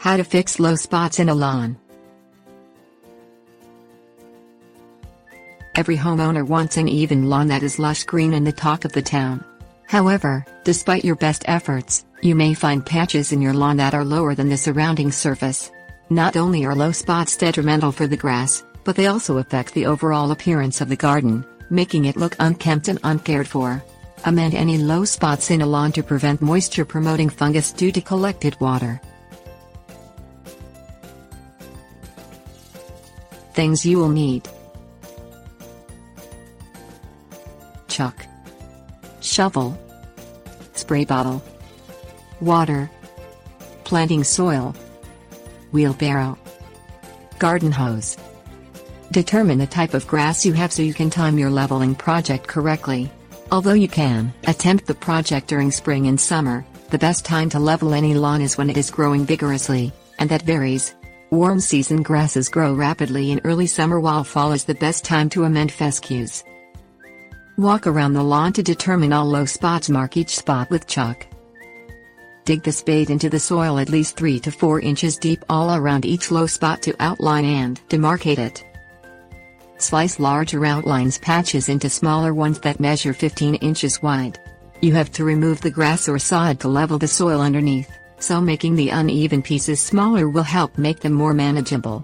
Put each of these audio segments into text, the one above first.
How to fix low spots in a lawn. Every homeowner wants an even lawn that is lush green and the talk of the town. However, despite your best efforts, you may find patches in your lawn that are lower than the surrounding surface. Not only are low spots detrimental for the grass, but they also affect the overall appearance of the garden, making it look unkempt and uncared for. Amend any low spots in a lawn to prevent moisture-promoting fungus due to collected water. Things you will need: chalk, shovel, spray bottle, water, planting soil, wheelbarrow, garden hose. Determine the type of grass you have so you can time your leveling project correctly. Although you can attempt the project during spring and summer, the best time to level any lawn is when it is growing vigorously, and that varies. Warm season grasses grow rapidly in early summer, while fall is the best time to amend fescues. Walk around the lawn to determine all low spots. Mark each spot with chalk. Dig the spade into the soil at least 3 to 4 inches deep all around each low spot to outline and demarcate it. Slice larger outlines patches into smaller ones that measure 15 inches wide. You have to remove the grass or sod to level the soil underneath, so making the uneven pieces smaller will help make them more manageable.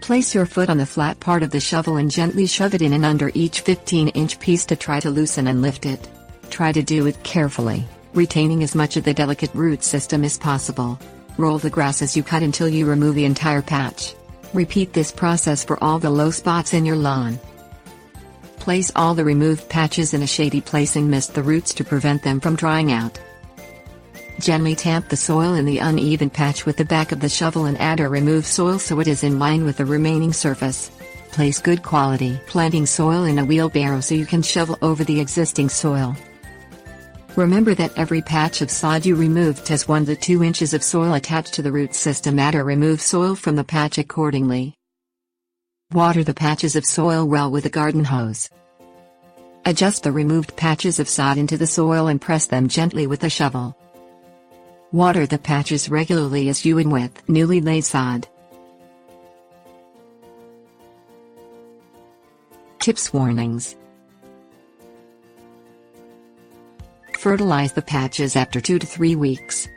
Place your foot on the flat part of the shovel and gently shove it in and under each 15-inch piece to try to loosen and lift it. Try to do it carefully, retaining as much of the delicate root system as possible. Roll the grass as you cut until you remove the entire patch. Repeat this process for all the low spots in your lawn. Place all the removed patches in a shady place and mist the roots to prevent them from drying out. Gently tamp the soil in the uneven patch with the back of the shovel and add or remove soil so it is in line with the remaining surface. Place good quality planting soil in a wheelbarrow so you can shovel over the existing soil. Remember that every patch of sod you removed has 1 to 2 inches of soil attached to the root system. Add or remove soil from the patch accordingly. Water the patches of soil well with a garden hose. Adjust the removed patches of sod into the soil and press them gently with a shovel. Water the patches regularly as you would with newly laid sod. Tips: warnings. Fertilize the patches after 2 to 3 weeks.